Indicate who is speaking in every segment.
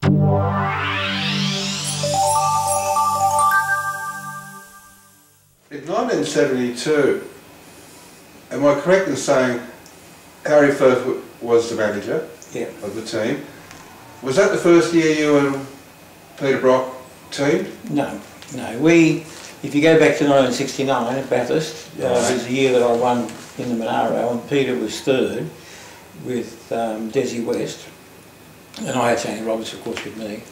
Speaker 1: In 1972, am I correct in saying Harry Firth was the manager of the team? Was that the first year you and Peter Brock teamed?
Speaker 2: No, no. If you go back to 1969 at Bathurst, it was the year that I won in the Monaro, and Peter was third with Desi West, and I had Tony Roberts, of course, with me.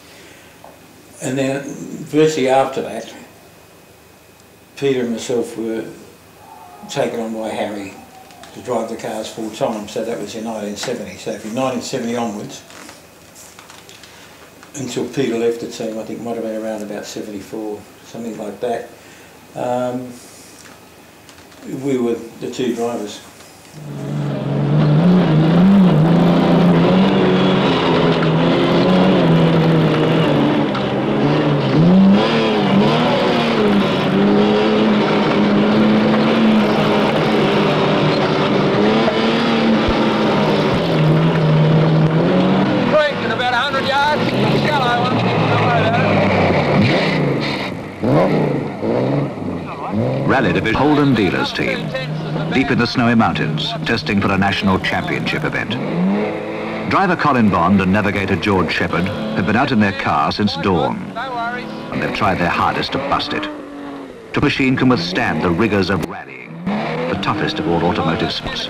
Speaker 2: And then virtually after that, Peter and myself were taken on by Harry to drive the cars full time, so that was in 1970. So from 1970 onwards, until Peter left the team, I think it might have been around about 74, something like that, we were the two drivers.
Speaker 3: Rally Division Holden dealers team, deep in the snowy mountains, testing for a national championship event. Driver Colin Bond and navigator George Shepherd have been out in their car since dawn, and they've tried their hardest to bust it. The machine can withstand the rigours of rallying, the toughest of all automotive sports.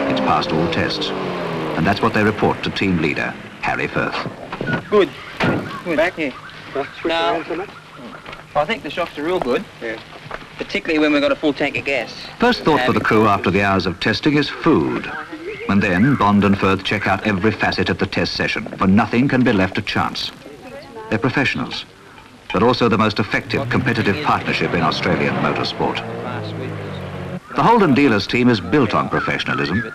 Speaker 3: It's passed all tests, and that's what they report to team leader Harry Firth.
Speaker 4: Good. Good. Back here. Now, I think the shocks are real good. Yeah. Particularly when we've got a full tank of gas.
Speaker 3: First thought for the crew after the hours of testing is food. And then Bond and Firth check out every facet of the test session, for nothing can be left to chance. They're professionals, but also the most effective competitive partnership in Australian motorsport. The Holden dealers team is built on professionalism.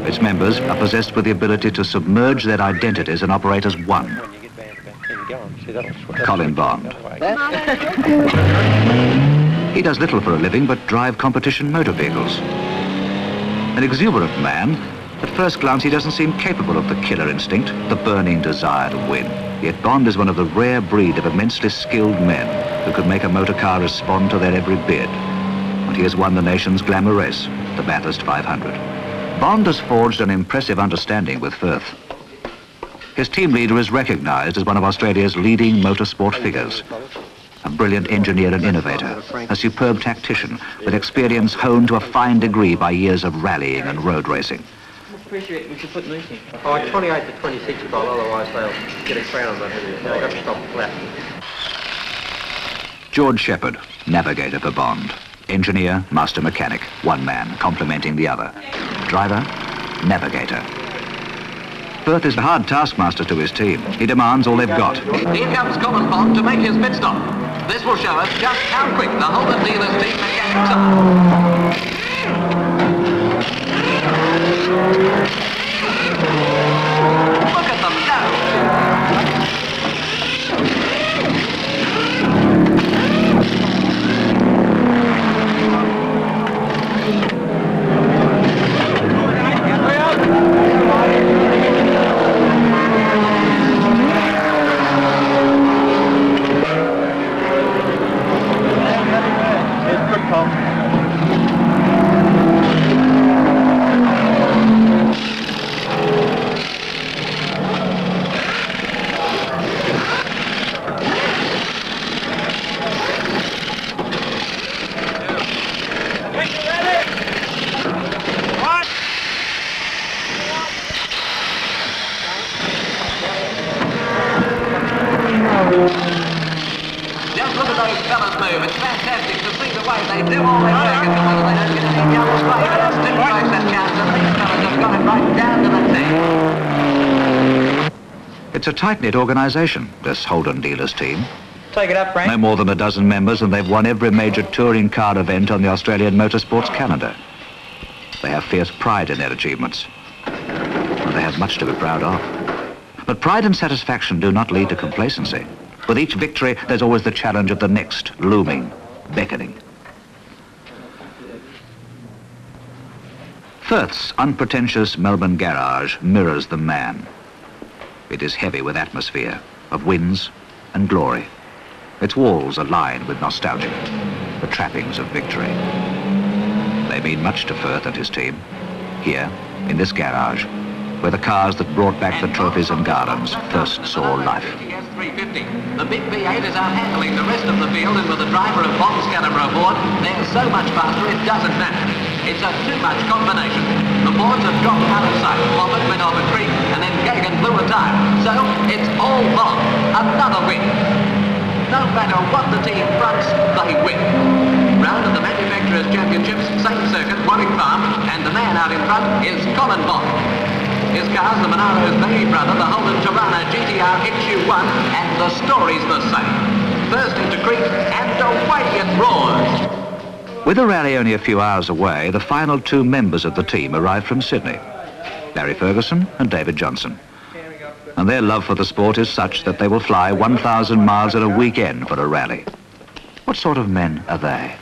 Speaker 3: Its members are possessed with the ability to submerge their identities and operate as one. Colin Bond. He does little for a living but drive competition motor vehicles. An exuberant man, at first glance he doesn't seem capable of the killer instinct, the burning desire to win. Yet Bond is one of the rare breed of immensely skilled men who could make a motor car respond to their every bid. And he has won the nation's glamour race, the Bathurst 500. Bond has forged an impressive understanding with Firth. His team leader is recognised as one of Australia's leading motorsport figures. A brilliant engineer and innovator, a superb tactician with experience honed to a fine degree by years of rallying and road racing.
Speaker 4: Appreciate we should put these in.
Speaker 5: Oh, 28 to 26 bowl, otherwise they'll get a crown on it. They've got to stop flat.
Speaker 3: George Shepherd, navigator for Bond. Engineer, master mechanic, one man complementing the other. Driver, navigator. Firth is the hard taskmaster to his team. He demands all they've got.
Speaker 6: Here comes Colin Bond to make his pit stop. This will show us just how quick the Holden dealers team mechanics are. Look at them go! Just look at those fellas move. It's fantastic to see the way they do all their work and whether they don't get any double straight. But it still makes that chance that these fellas have got it right down to the tee.
Speaker 3: It's a tight-knit organisation, this Holden dealers team.
Speaker 4: Take it up, Frank.
Speaker 3: No more than a dozen members, and they've won every major touring car event on the Australian motorsports calendar. They have fierce pride in their achievements, and they have much to be proud of. But pride and satisfaction do not lead to complacency. With each victory, there's always the challenge of the next, looming, beckoning. Firth's unpretentious Melbourne garage mirrors the man. It is heavy with atmosphere, of wins and glory. Its walls are lined with nostalgia, the trappings of victory. They mean much to Firth and his team, here, in this garage, where the cars that brought back the trophies and gardens first saw life.
Speaker 6: 350. The big V8 is out handling the rest of the field, and with the driver of Bond's caliber aboard, they're so much faster it doesn't matter. It's a too much combination. The boards have dropped out of sight. Moffat went off a creek, and then Gagan blew a tire. So it's all Bond. Another win. No matter what the team fronts, they win. Round of the Manufacturers' Championships, same circuit, Warwick Farm, and the man out in front is Colin Bond. His car's the Monaro's baby brother, the Holden Tirana GTR XU1, and the story's the same. First into creek, and away it roars.
Speaker 3: With the rally only a few hours away, the final two members of the team arrived from Sydney, Harry Ferguson and David Johnson. And their love for the sport is such that they will fly 1,000 miles in a weekend for a rally. What sort of men are they?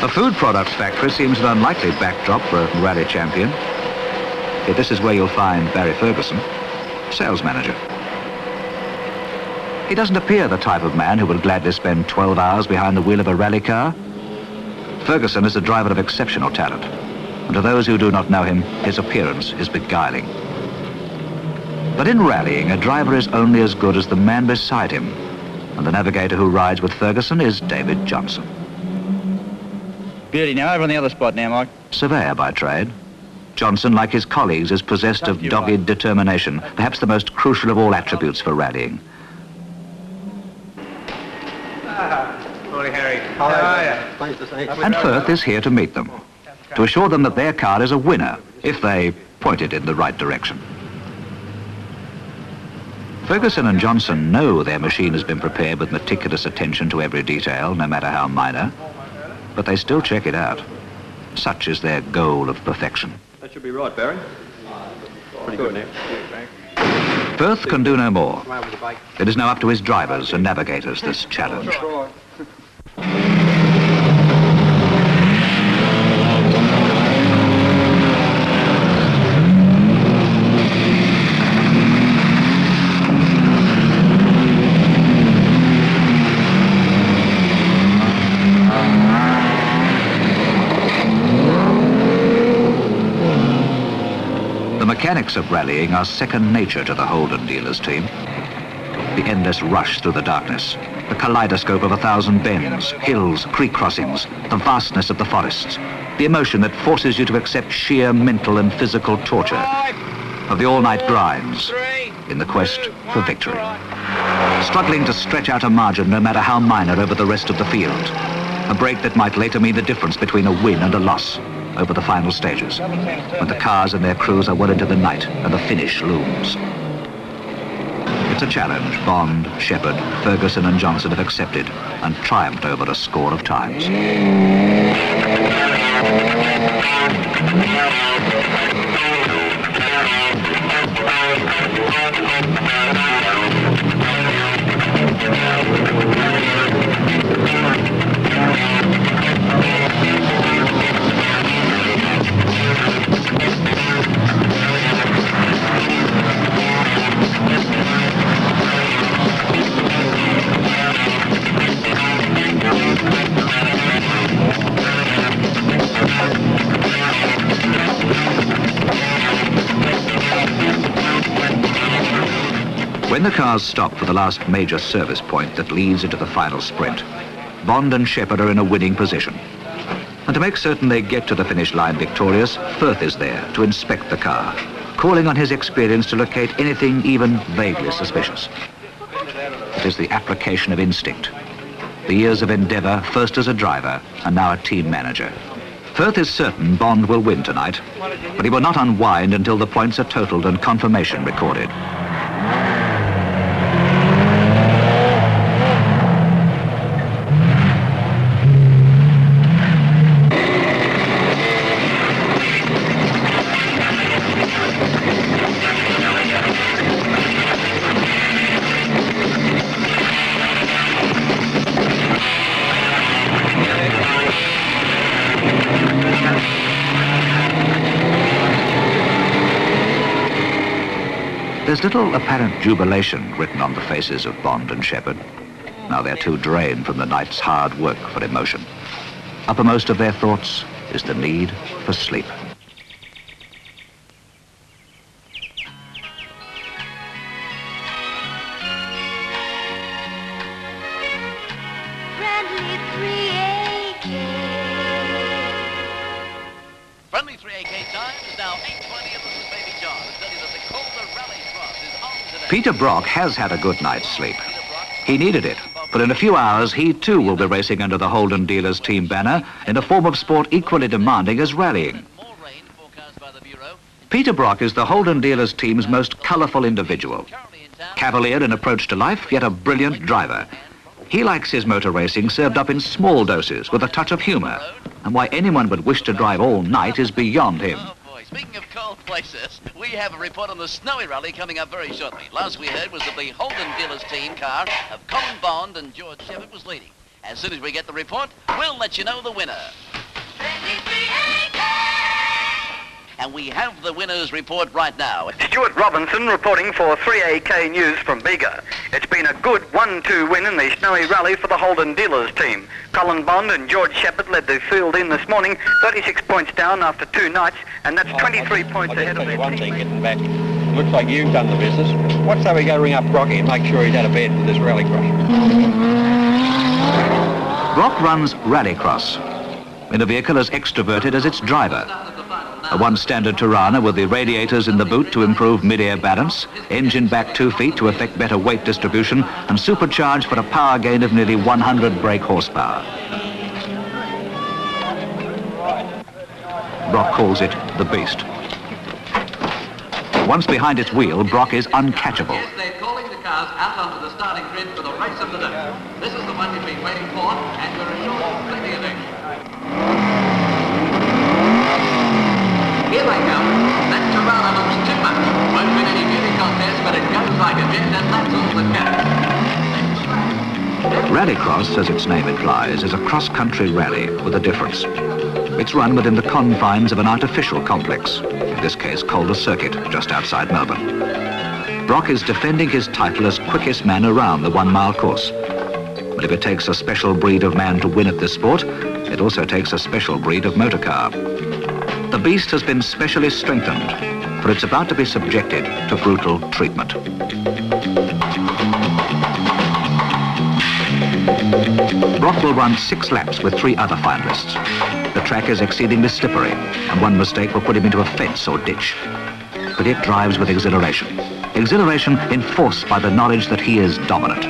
Speaker 3: A food products factory seems an unlikely backdrop for a rally champion. Yet this is where you'll find Barry Ferguson, sales manager. He doesn't appear the type of man who would gladly spend 12 hours behind the wheel of a rally car. Ferguson is a driver of exceptional talent, and to those who do not know him, his appearance is beguiling. But in rallying, a driver is only as good as the man beside him, and the navigator who rides with Ferguson is David Johnson.
Speaker 4: Beauty, now over on the other spot now, Mike.
Speaker 3: Surveyor by trade, Johnson, like his colleagues, is possessed of dogged determination, perhaps the most crucial of all attributes for rallying.
Speaker 5: Morning, Harry. How are you? Pleased to see you.
Speaker 3: And Firth is here to meet them, to assure them that their car is a winner, if they point it in the right direction. Ferguson and Johnson know their machine has been prepared with meticulous attention to every detail, no matter how minor, but they still check it out. Such is their goal of perfection.
Speaker 5: That should be right, Barry. Pretty good now.
Speaker 3: Firth can do no more. It is now up to his drivers and navigators, this challenge. The mechanics of rallying are second nature to the Holden dealers team. The endless rush through the darkness, the kaleidoscope of 1,000 bends, hills, creek crossings, the vastness of the forests, the emotion that forces you to accept sheer mental and physical torture of the all-night grinds in the quest for victory. Struggling to stretch out a margin no matter how minor over the rest of the field. A break that might later mean the difference between a win and a loss over the final stages, when the cars and their crews are well into the night and the finish looms. It's a challenge Bond, Shepherd, Ferguson and Johnson have accepted and triumphed over a score of times. When the cars stop for the last major service point that leads into the final sprint, Bond and Shepherd are in a winning position. And to make certain they get to the finish line victorious, Firth is there to inspect the car, calling on his experience to locate anything even vaguely suspicious. It is the application of instinct. The years of endeavour, first as a driver and now a team manager. Firth is certain Bond will win tonight, but he will not unwind until the points are totaled and confirmation recorded. There's little apparent jubilation written on the faces of Bond and Shepherd. Now they're too drained from the night's hard work for emotion. Uppermost of their thoughts is the need for sleep.
Speaker 6: Friendly 3AK time is now 8:20 and this is Baby John. I tell you that the Calder rallycross is on today.
Speaker 3: Peter Brock has had a good night's sleep. He needed it, but in a few hours he too will be racing under the Holden dealers team banner in a form of sport equally demanding as rallying.
Speaker 6: More rain forecast by the Bureau.
Speaker 3: Peter Brock is the Holden dealers team's most colourful individual.
Speaker 6: Currently in town.
Speaker 3: Cavalier in approach to life, yet a brilliant driver. He likes his motor racing served up in small doses with a touch of humour. And why anyone would wish to drive all night is beyond him.
Speaker 6: Oh boy, speaking of cold places, we have a report on the snowy rally coming up very shortly. Last we heard was that the Holden dealers team car of Colin Bond and George Shepherd was leading. As soon as we get the report, we'll let you know the winner. And we have the winner's report right now.
Speaker 7: Stuart Robinson reporting for 3AK News from Bega. It's been a good 1-2 win in the snowy rally for the Holden dealers team. Colin Bond and George Shepherd led the field in this morning, 36 points down after 2 nights, and that's 23 points ahead of their
Speaker 5: one thing,
Speaker 7: team.
Speaker 5: getting back. Looks like you've done the business. What's so we go ring up Brocky and make sure he's out of bed for this rallycross?
Speaker 3: Brock runs rallycross in a vehicle as extroverted as its driver. A one-standard Tirana with the radiators in the boot to improve mid-air balance, engine back 2 feet to effect better weight distribution, and supercharged for a power gain of nearly 100 brake horsepower. Brock calls it the Beast. Once behind its wheel, Brock is uncatchable.
Speaker 6: Yes, they're calling the cars out onto the starting grid for the race of the day. This is the one you've been waiting for, and you're assured of plenty of action. Here they come. That Tirana looks too much. Won't win any beauty contest, but it goes like a jet, and that's all that counts.
Speaker 3: Rallycross, as its name implies, is a cross-country rally with a difference. It's run within the confines of an artificial complex, in this case Calder Circuit, just outside Melbourne. Brock is defending his title as quickest man around the 1-mile course. But if it takes a special breed of man to win at this sport, it also takes a special breed of motorcar. The Beast has been specially strengthened, for it's about to be subjected to brutal treatment. Brock will run 6 laps with 3 other finalists. The track is exceedingly slippery, and one mistake will put him into a fence or ditch. But it drives with exhilaration. Exhilaration enforced by the knowledge that he is dominant.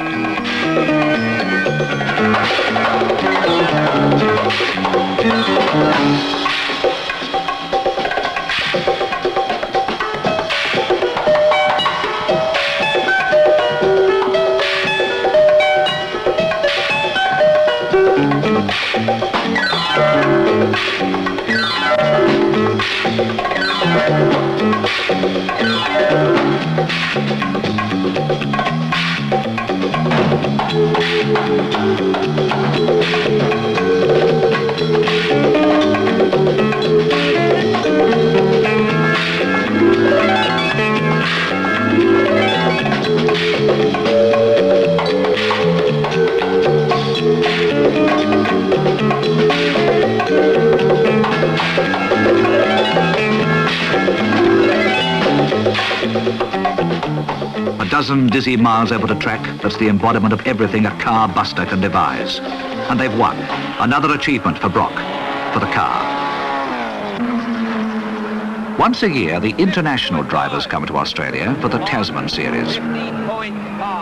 Speaker 3: A dozen dizzy miles over the track, that's the embodiment of everything a car buster can devise. And they've won. Another achievement for Brock, for the car. Once a year, the international drivers come to Australia for the Tasman Series.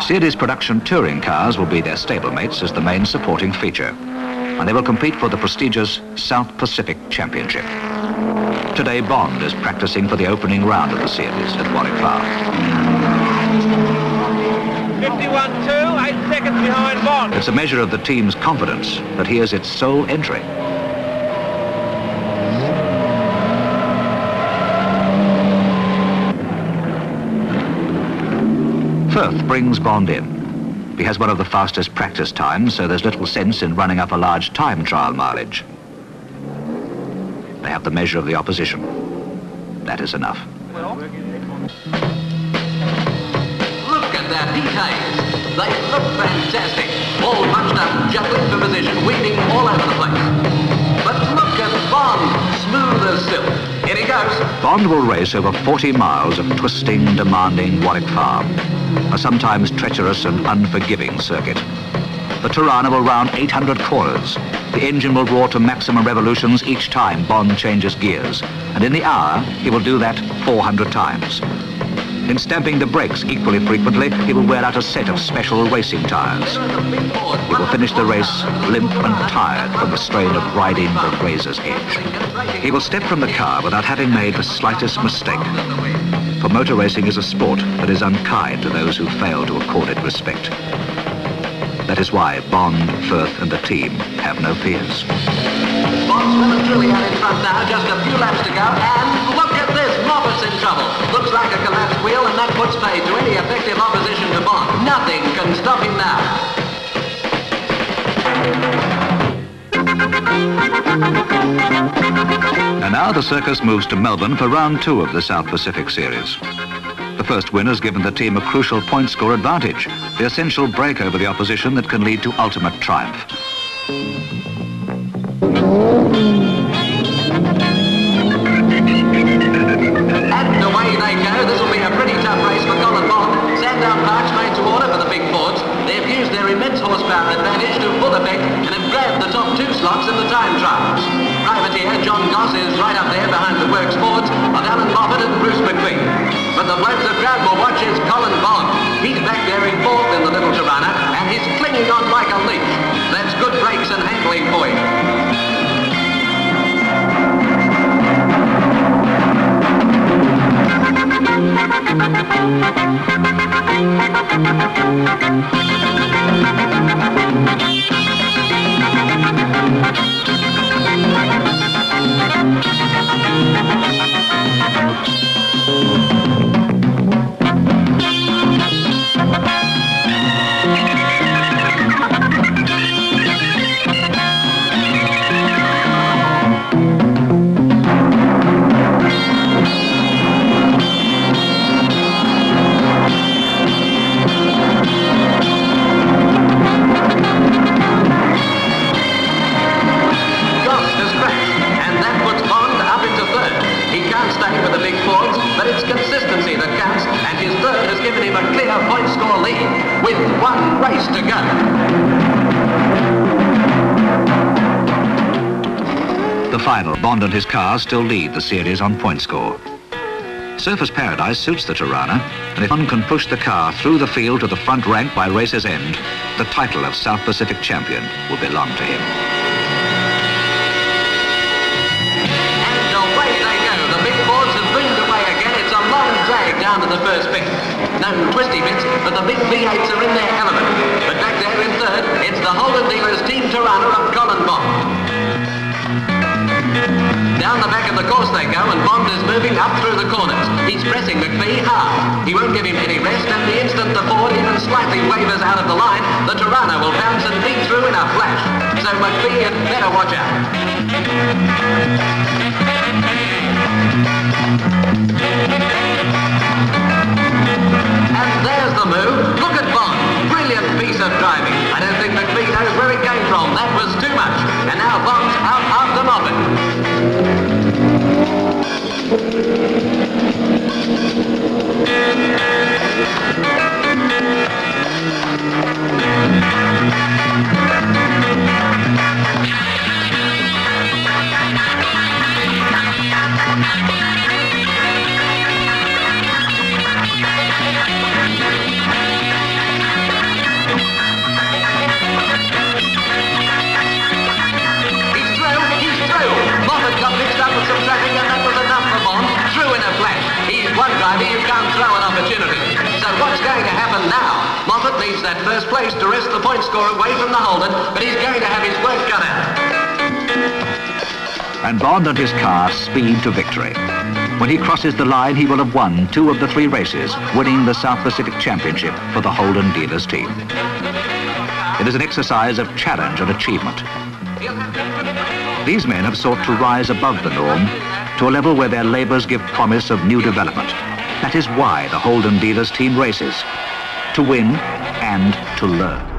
Speaker 3: Series production touring cars will be their stablemates as the main supporting feature. And they will compete for the prestigious South Pacific Championship. Today, Bond is practicing for the opening round of the series at Warwick Farm.
Speaker 8: 51.2, 8 seconds behind Bond.
Speaker 3: It's a measure of the team's confidence that he is its sole entry. Firth brings Bond in. He has one of the fastest practice times, so there's little sense in running up a large time trial mileage. They have the measure of the opposition. That is enough.
Speaker 8: Well.
Speaker 6: and their Pete Hayes. They look fantastic, all bunched up, juggling for position, weaving all over the place. But look at Bond, smooth as silk. Here he goes.
Speaker 3: Bond will race over 40 miles of twisting, demanding Warwick Farm, a sometimes treacherous and unforgiving circuit. The Tirana will round 800 corners. The engine will roar to maximum revolutions each time Bond changes gears, and in the hour he will do that 400 times. In stamping the brakes equally frequently, he will wear out a set of special racing tyres. He will finish the race limp and tired from the strain of riding the razor's edge. He will step from the car without having made the slightest mistake. For motor racing is a sport that is unkind to those who fail to accord it respect. That is why Bond, Firth and the team have no fears.
Speaker 6: Bond's well and truly out in front now, just a few laps to go, and look at this, Moffat's in trouble. Looks like a collapsed wheel, and that puts paid to any effective opposition to Bond. Nothing can stop him now.
Speaker 3: And now the circus moves to Melbourne for round 2 of the South Pacific Series. The first win has given the team a crucial point score advantage, the essential break over the opposition that can lead to ultimate triumph.
Speaker 6: And away they go. This will be a pretty tough race for Colin Bond. Sandown Park's made to order for the big Fords. They've used their immense horsepower advantage to full effect and have grabbed the top 2 slots in the time trials. Privateer John Goss is right up there behind the Works Fords of Alan Moffat and Bruce McQueen. But the bloke the crowd will watch is Colin Bond. He's back there in 4th in the little Tirana and he's clinging on like a leech. That's good brakes and handling for you.
Speaker 3: Bond and his car still lead the series on point score. Surfers Paradise suits the Tirana, and if one can push the car through the field to the front rank by race's end, the title of South Pacific champion will belong to him.
Speaker 6: And away they go. The big Fords have boomed away again. It's a long drag down to the first bit. No twisty bits, but the big V8s are in their element. But back there in 3rd, it's the Holden dealers Team Tirana of Colin Bond. Down the back of the course they go, and Bond is moving up through the corners. He's pressing McPhee hard. He won't give him any rest, and the instant the Ford even slightly wavers out of the line, the Tirana will bounce and beat through in a flash. So McPhee had better watch out. And there's the move. Look at Bond. Brilliant piece of driving. I don't think McPhee knows where it came from. That was too much. And now Bond's out after Moffat. You can't throw an opportunity. So what's going to happen now? Moffat needs that first place to wrest the point score away from the Holden, but he's going to have his work cut out.
Speaker 3: And Bond and his car speed to victory. When he crosses the line, he will have won 2 of the 3 races, winning the South Pacific Championship for the Holden dealers team. It is an exercise of challenge and achievement. These men have sought to rise above the norm to a level where their labours give promise of new development. That is why the Holden dealers team races. to win and to learn.